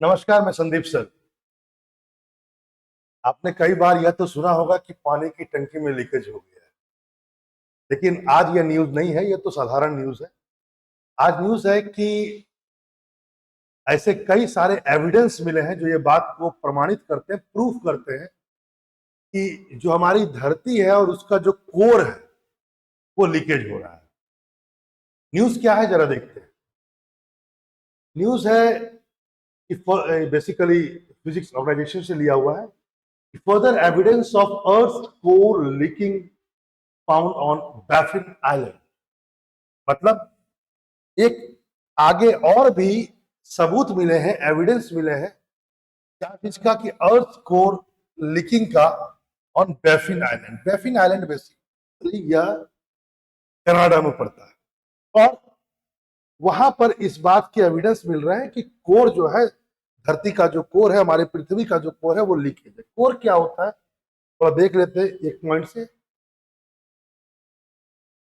नमस्कार, मैं संदीप सर। आपने कई बार यह तो सुना होगा कि पानी की टंकी में लीकेज हो गया है, लेकिन आज यह न्यूज नहीं है, यह तो साधारण न्यूज है। आज न्यूज है कि ऐसे कई सारे एविडेंस मिले हैं जो ये बात को प्रमाणित करते हैं, प्रूफ करते हैं कि जो हमारी धरती है और उसका जो कोर है वो लीकेज हो रहा है। न्यूज क्या है जरा देखते हैं। न्यूज है कि बेसिकली फिजिक्स ऑर्गेनाइजेशन से लिया हुआ है। Further evidence of earth core leaking found on Baffin island. मतलब एक आगे और भी सबूत मिले हैं, एविडेंस मिले हैं क्या चीज का, कि अर्थ कोर लीकिंग का on Baffin island. Baffin island basically यह कनाडा में पड़ता है और वहां पर इस बात की एविडेंस मिल रहा है कि कोर जो है, धरती का जो कोर है, हमारे पृथ्वी का जो कोर है वो लीकेज है। कोर क्या होता है थोड़ा देख लेते हैं एक पॉइंट से।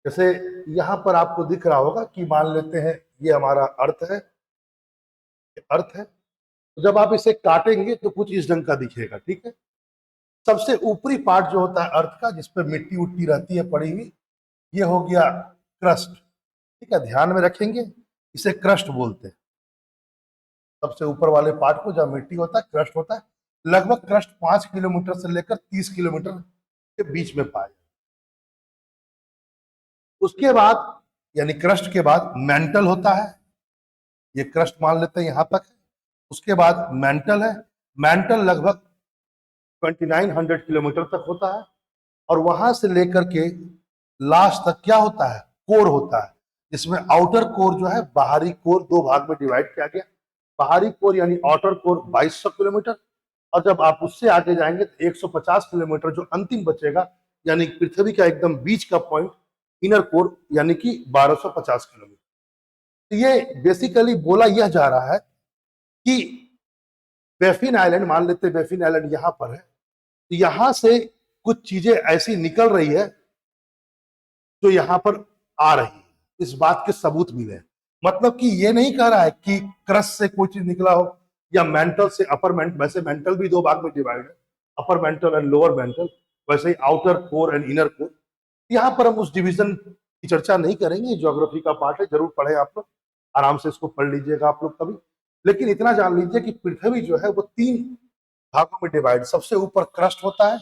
जैसे यहां पर आपको दिख रहा होगा कि मान लेते हैं ये हमारा अर्थ है, अर्थ है। तो जब आप इसे काटेंगे तो कुछ इस ढंग का दिखेगा, ठीक है। सबसे ऊपरी पार्ट जो होता है अर्थ का, जिसपे मिट्टी उट्टी रहती है पड़ी हुई, ये हो गया क्रस्ट, ठीक है। ध्यान में रखेंगे, इसे क्रस्ट बोलते हैं। सबसे ऊपर वाले पार्ट को जब मिट्टी होता है क्रस्ट होता है। लगभग क्रस्ट 5 किलोमीटर से लेकर 30 किलोमीटर के बीच में पाया। उसके बाद यानी क्रस्ट के बाद मेंटल होता है। ये क्रस्ट मान लेते हैं यहां तक है। उसके बाद मेंटल है। मेंटल लगभग 2900 किलोमीटर तक होता है और वहां से लेकर के लास्ट तक क्या होता है, कोर होता है, जिसमें आउटर कोर जो है, बाहरी कोर दो भाग में डिवाइड किया गया। बाहरी कोर यानी आउटर कोर 2200 किलोमीटर, और जब आप उससे आगे जाएंगे तो 150 किलोमीटर जो अंतिम बचेगा, यानी पृथ्वी का एकदम बीच का पॉइंट, इनर कोर, यानी कि 1250 किलोमीटर। तो ये बेसिकली बोला यह जा रहा है कि बैफिन आइलैंड, मान लेते हैं बैफिन आइलैंड यहां पर है, तो यहां से कुछ चीजें ऐसी निकल रही है जो यहां पर आ रही है। इस बात के सबूत मिले हैं। मतलब कि ये नहीं कह रहा है कि क्रस्ट से कोई चीज निकला हो या मेंटल से अपर मेंटल। वैसे मेंटल भी दो भाग में डिवाइड है, upper mantle and lower mantle. वैसे ही outer core and inner core. यहाँ पर हम उस डिवीजन की चर्चा नहीं करेंगे, ज्योग्राफी का पार्ट है, जरूर पढ़े आप लोग, आराम से इसको पढ़ लीजिएगा आप लोग कभी। लेकिन इतना जान लीजिए कि पृथ्वी जो है वो 3 भागों में डिवाइड। सबसे ऊपर क्रस्ट होता है,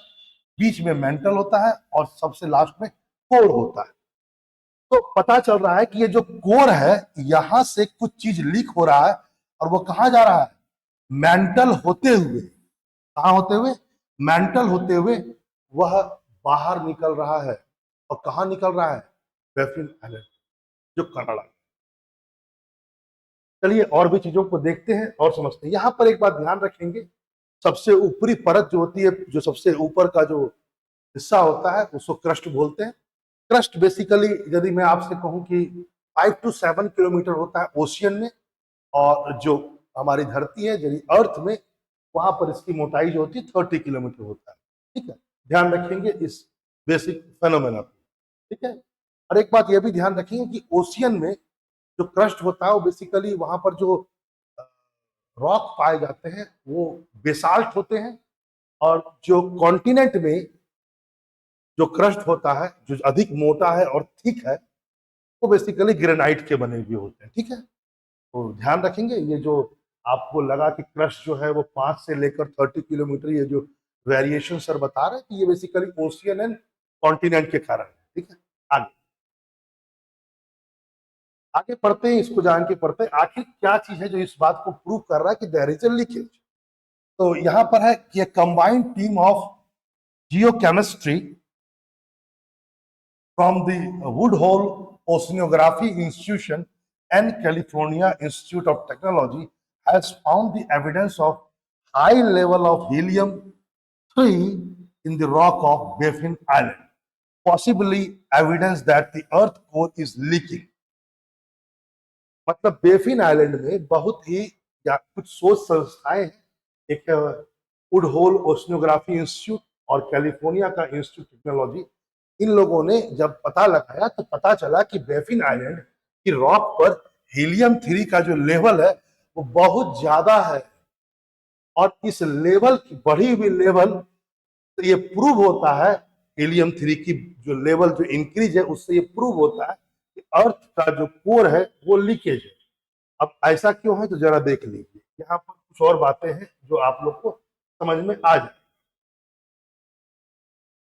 बीच में मेंटल होता है और सबसे लास्ट में कोर होता है। तो पता चल रहा है कि ये जो कोर है, यहां से कुछ चीज लीक हो रहा है और वो कहां जा रहा है, मेंटल होते हुए। कहां होते हुए, मेंटल होते हुए वह बाहर निकल रहा है। और कहां निकल रहा है, बैफिन आइलैंड, जो कनाडा। चलिए और भी चीजों को देखते हैं और समझते हैं। यहां पर एक बात ध्यान रखेंगे, सबसे ऊपरी परत जो होती है, जो सबसे ऊपर का जो हिस्सा होता है, उसको क्रस्ट बोलते हैं। क्रस्ट बेसिकली यदि मैं आपसे कहूं कि 5 to 7 किलोमीटर होता है ओशियन में, और जो हमारी धरती है यानी अर्थ में, वहां पर इसकी मोटाई जो होती है 30 किलोमीटर होता है, ठीक है। ध्यान रखेंगे इस बेसिक फेनोमेना को, ठीक है। और एक बात यह भी ध्यान रखेंगे कि ओशियन में जो क्रस्ट होता है वो बेसिकली वहां पर जो रॉक पाए जाते हैं वो बेसाल्ट होते हैं, और जो कॉन्टिनेंट में जो क्रस्ट होता है, जो अधिक मोटा है और थिक है, वो बेसिकली ग्रेनाइट के बने हुए होते हैं, ठीक है। तो ध्यान रखेंगे, ये जो आपको लगा कि क्रस्ट जो है वो 5 से लेकर 30 किलोमीटर, ये जो वेरिएशन सर बता रहे हैं कि ये बेसिकली ओशियन एंड कॉन्टिनेंट के कारण है, ठीक है। आगे आगे पढ़ते हैं, इसको जान के पढ़ते हैं आखिर क्या चीज है जो इस बात को प्रूव कर रहा है कि देयर इज ए लीकेज। तो यहां पर है कि combined team of geochemistry from the Woodhull Oceanography Institution and California Institute of Technology has found the evidence of high level of helium-3 in the rock of Baffin Island, possibly evidence that the Earth core is leaking. मतलब Baffin island में बहुत ही या कुछ शोध संस्थाएं हैं। एक वुडहोल oceanography institute और कैलिफोर्निया का इंस्टीट्यूट टेक्नोलॉजी। इन लोगों ने जब पता लगाया तो पता चला कि बेफिन आइलैंड की रॉक पर हीलियम 3 का जो लेवल है वो बहुत ज्यादा है। और इस लेवल की बढ़ी हुई लेवल, तो ये प्रूव होता है हीलियम 3 की जो लेवल जो इंक्रीज है उससे ये प्रूव होता है कि अर्थ का जो कोर है वो लीकेज है। अब ऐसा क्यों है तो जरा देख लीजिए, यहाँ पर कुछ और बातें हैं जो आप लोग को समझ में आ जाए।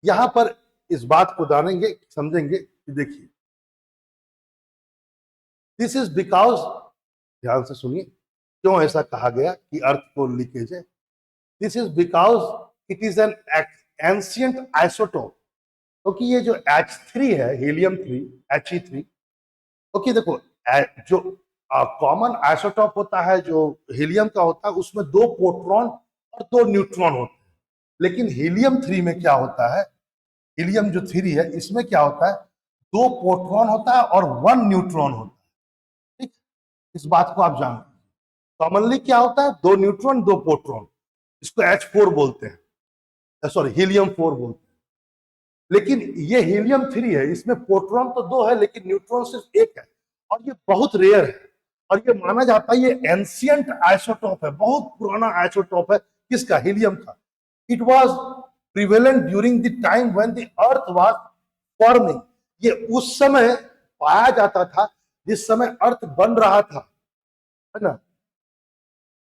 यहां पर इस बात को जानेंगे, समझेंगे कि देखिए, दिस इज बिकॉज, ध्यान से सुनिए, क्यों ऐसा कहा गया कि अर्थ को लीकेज है। This is because it is an ancient isotope. क्योंकि ये जो H3 है, हीलियम 3, He3, क्योंकि देखो जो कॉमन आइसोटोप होता है जो हीलियम का होता है उसमें 2 प्रोटॉन और 2 न्यूट्रॉन होते हैं। लेकिन हीलियम 3 में क्या होता है, हीलियम जो 3 है इसमें क्या होता है, 2 प्रोटॉन होता है और 1 न्यूट्रॉन होता है। ठीक, इस बात को आप जानते हैं। कॉमनली क्या होता है, 2 न्यूट्रॉन 2 प्रोटॉन, इसको H4 बोलते हैं, सॉरी हीलियम 4 बोलते हैं। लेकिन ये हीलियम 3 है, इसमें प्रोटॉन तो 2 है लेकिन न्यूट्रॉन सिर्फ 1 है, और ये बहुत रेयर है। और ये माना जाता है ये एंशियंट आइसोटोप है, बहुत पुराना आइसोटोप है। किसका, हीलियम का। It was prevalent during the time when the earth was forming. ये उस समय पाया जाता था जिस समय अर्थ बन रहा था, है ना,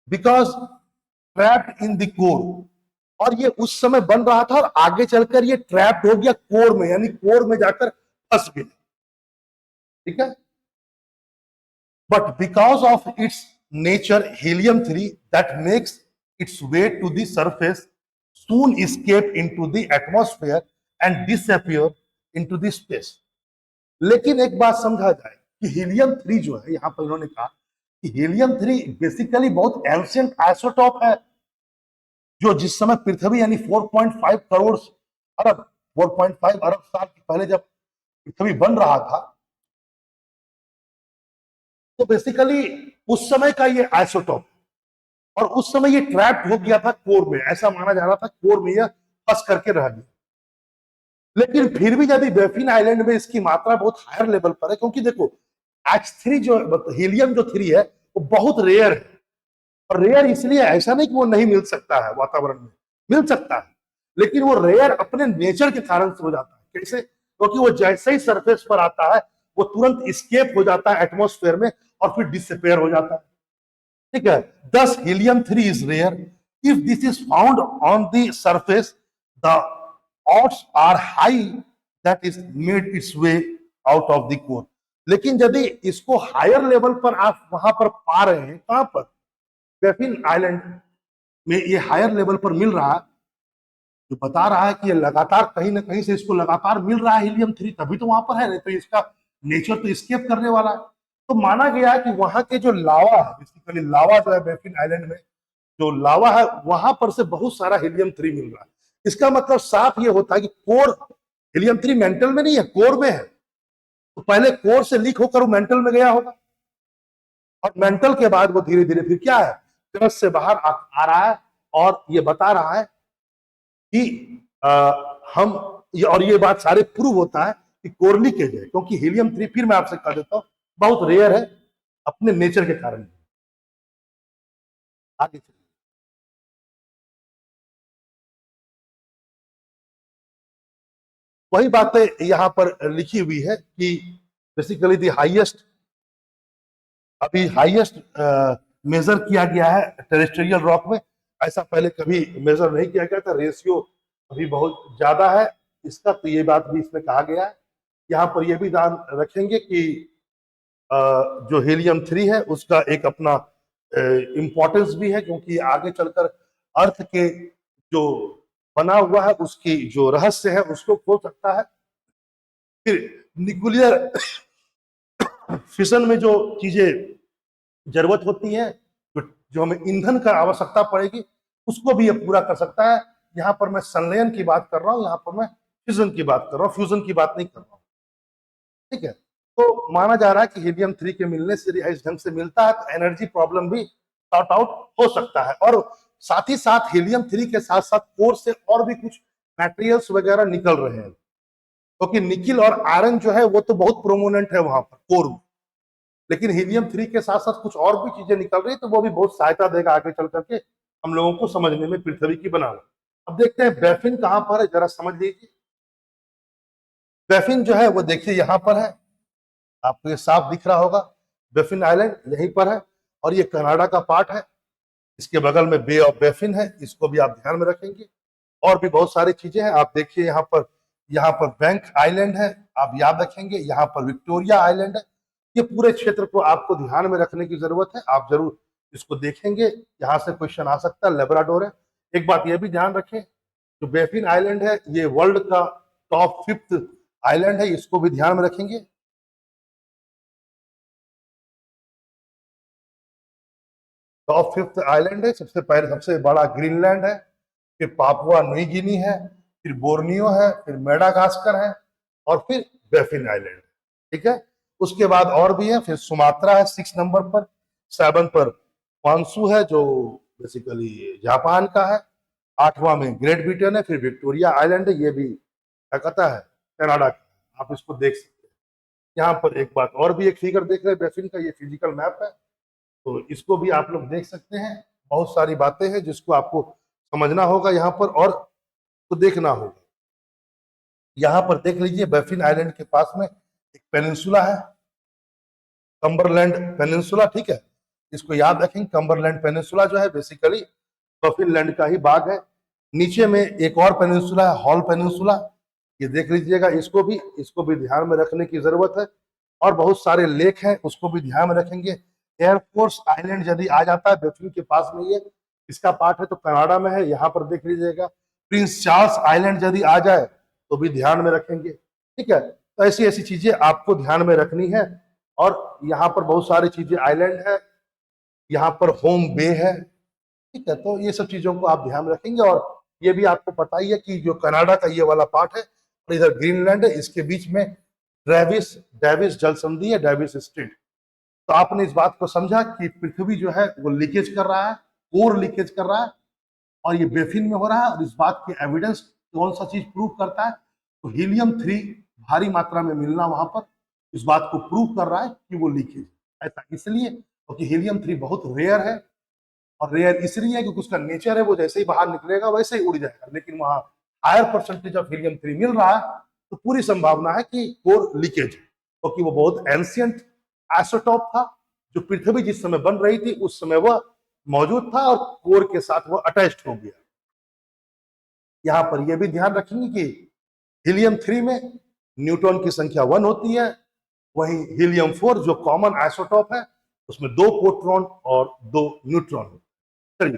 because trapped in the core. और ये उस समय बन रहा था और आगे चलकर ये ट्रैप्ड हो गया कोर में, यानी कोर में जाकर फंस गया। ठीक है, but because of its nature helium 3 that makes its way to the surface soon escape into the atmosphere and disappear into the space। लेकिन एक बात समझा जाए कि हीलियम 3 जो है, यहां पर इन्होंने कहा कि हीलियम 3 बेसिकली बहुत एंशियंट आइसोटोप है, जो जिस समय पृथ्वी यानी 4.5 करोड़ अरब 4.5 अरब साल पहले जब पृथ्वी बन रहा था, तो बेसिकली उस समय का ये आइसोटोप, और उस समय ये ट्रैप्ड हो गया था कोर में। ऐसा माना जा रहा था कोर में यह फंस करके रह गया। लेकिन फिर भी यदि बेफिन आइलैंड में इसकी मात्रा बहुत हायर लेवल पर है, क्योंकि देखो H3 जो हीलियम जो 3 है वो बहुत रेयर है। और रेयर इसलिए, ऐसा नहीं कि वो नहीं मिल सकता है वातावरण में, मिल सकता है, लेकिन वो रेयर अपने नेचर के कारण से हो जाता है। कैसे, क्योंकि वो जैसे ही सरफेस पर आता है वो तुरंत स्केप हो जाता है एटमॉस्फेयर में और फिर डिसअपेयर हो जाता है। ठीक है, this helium 3 is rare. If this is found on the surface the odds are high that is made its way out of the core। लेकिन यदि इसको हायर लेवल पर आप वहां पर पा रहे हैं, कहां पर, बेफिन आइलैंड में ये हायर लेवल पर मिल रहा है, जो बता रहा है कि ये लगातार कहीं ना कहीं से इसको लगातार मिल रहा है हीलियम 3, तभी तो वहां पर है, नहीं तो इसका नेचर तो स्केप करने वाला है। तो माना गया है कि वहां के जो लावा है, बेसिकली लावा जो है बेफिन आइलैंड में जो लावा है वहां पर से बहुत सारा हीलियम 3 मिल रहा है। इसका मतलब साफ ये होता है कि कोर, हीलियम 3 मेंटल में नहीं है, कोर में है। तो पहले कोर से लीक होकर वो मेंटल में गया होगा, और मेंटल के बाद वो धीरे धीरे फिर क्या है, क्रस्ट से बाहर आ रहा है। और ये बता रहा है कि हम और ये बात सारे प्रूव होता है कि कोर लीकेज है, क्योंकि हीलियम 3 फिर मैं आपसे कह देता हूं बहुत रेयर है अपने नेचर के कारण। आगे चलिए, वही बातें यहां पर लिखी हुई है कि बेसिकली दी हाईएस्ट, अभी हाईएस्ट मेजर किया गया है टेरेस्ट्रियल रॉक में। ऐसा पहले कभी मेजर नहीं किया गया था, रेशियो अभी बहुत ज्यादा है इसका, तो ये बात भी इसमें कहा गया है। यहाँ पर यह भी ध्यान रखेंगे कि जो हीलियम 3 है उसका एक अपना इंपॉर्टेंस भी है, क्योंकि आगे चलकर अर्थ के जो बना हुआ है उसकी जो रहस्य है उसको खोल सकता है। फिर न्यूक्लियर फिशन में जो चीजें जरूरत होती है, जो हमें ईंधन का आवश्यकता पड़ेगी, उसको भी ये पूरा कर सकता है। यहाँ पर मैं संलयन की बात कर रहा हूँ, यहाँ पर मैं फ्यूजन की बात कर रहा हूँ, फ्यूजन की बात नहीं कर रहा हूँ। ठीक है, तो माना जा रहा है कि हीलियम 3 के मिलने से, इस ढंग से मिलता है तो एनर्जी प्रॉब्लम भी सॉर्ट आउट हो सकता है। और साथ ही साथ हीलियम 3 के साथ साथ कोर से और भी कुछ मटेरियल्स वगैरह निकल रहे हैं, क्योंकि निकिल और आयरन जो है वो तो बहुत प्रोमोनेंट है वहां पर कोर में, लेकिन हीलियम 3 के साथ साथ कुछ और भी चीजें निकल रही है, तो वो भी बहुत सहायता देगा आगे चल करके हम लोगों को समझने में पृथ्वी की बनावट। अब देखते हैं बैफिन कहां पर है, जरा समझ लीजिए। बैफिन जो है वो देखिए यहां पर है, आपको ये साफ दिख रहा होगा। बैफिन आइलैंड यहीं पर है और ये कनाडा का पार्ट है। इसके बगल में बे ऑफ बैफिन है, इसको भी आप ध्यान में रखेंगे। और भी बहुत सारी चीजें हैं, आप देखिए यहाँ पर बैंक आइलैंड है, आप याद रखेंगे। यहाँ पर विक्टोरिया आइलैंड है। ये पूरे क्षेत्र को आपको ध्यान में रखने की जरूरत है, आप जरूर इसको देखेंगे। यहाँ से क्वेश्चन आ सकता है, लेब्राडोर है। एक बात यह भी ध्यान रखें, जो बैफिन आइलैंड है ये वर्ल्ड का टॉप 5th आइलैंड है, इसको भी ध्यान में रखेंगे। टॉप 5th आइलैंड है, सबसे पहले सबसे बड़ा ग्रीनलैंड है, फिर पापुआ न्यू गिनी है, फिर बोर्नियो है, फिर मेडागास्कर है और फिर बैफिन आइलैंड। ठीक है, उसके बाद और भी है, फिर सुमात्रा है 6 नंबर पर, 7 पर पांसू है जो बेसिकली जापान का है, 8वां में ग्रेट ब्रिटेन है, फिर विक्टोरिया आइलैंड है, ये भी क्या कहता है कनाडा का। आप इसको देख सकते हैं। यहाँ पर एक बात और भी, एक फिगर देख रहे हैं बैफिन का, ये फिजिकल मैप है, तो इसको भी आप लोग देख सकते हैं। बहुत सारी बातें हैं जिसको आपको समझना होगा यहाँ पर और तो देखना होगा। यहाँ पर देख लीजिए बैफिन आइलैंड के पास में एक पेनिनसुला है, कम्बरलैंड पेनिनसुला। ठीक है, इसको याद रखेंगे। कम्बरलैंड पेनिनसुला जो है बेसिकली बफिन लैंड का ही भाग है। नीचे में एक और पेनिनसुला है, हॉल पेनिनसुला, ये देख लीजिएगा। इसको भी ध्यान में रखने की जरूरत है। और बहुत सारे लेक हैं, उसको भी ध्यान में रखेंगे। एयरफोर्स आइलैंड यदि आ जाता है बैफिन के पास में, ये इसका पार्ट है तो कनाडा में है, यहाँ पर देख लीजिएगा। प्रिंस चार्ल्स आइलैंड यदि आ जाए तो भी ध्यान में रखेंगे। ठीक है, तो ऐसी ऐसी चीजें आपको ध्यान में रखनी है। और यहाँ पर बहुत सारी चीजें आइलैंड है, यहाँ पर होम बे है। ठीक है, तो ये सब चीजों को आप ध्यान रखेंगे। और ये भी आपको पता ही है कि जो कनाडा का ये वाला पार्ट है और इधर ग्रीनलैंड है, इसके बीच में डेविस डेविस जल संधि है, डेविस स्ट्रेट। तो आपने इस बात को समझा कि पृथ्वी जो है वो लीकेज कर रहा है, कोर लीकेज कर रहा है, और ये बेफिन में हो रहा है। और इस बात के एविडेंस कौन सा चीज प्रूव करता है, तो हीलियम-3 भारी मात्रा में मिलना वहां पर इस बात को प्रूव कर रहा है कि वो लीकेज। ऐसा इसलिए क्योंकि हीलियम-3 बहुत रेयर है, और रेयर इसलिए क्योंकि उसका नेचर है वो जैसे ही बाहर निकलेगा वैसे ही उड़ जाएगा। लेकिन वहां हायर परसेंटेज ऑफ हीलियम-3 मिल रहा है, तो पूरी संभावना है कि कोर लीकेज है, क्योंकि वो बहुत एंशियंट आइसोटॉप था। जो पृथ्वी जिस समय बन रही थी उस समय वह मौजूद था और कोर के साथ वह अटैच्ड हो गया। यहां पर यह भी ध्यान रखेंगे कि हीलियम-3 में न्यूट्रॉन की संख्या 1 होती है, वहीं हीलियम-4 जो कॉमन आइसोटॉप है उसमें 2 प्रोटॉन और 2 न्यूट्रॉन। चलिए,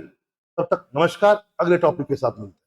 तब तक नमस्कार, अगले टॉपिक के साथ मिलते हैं।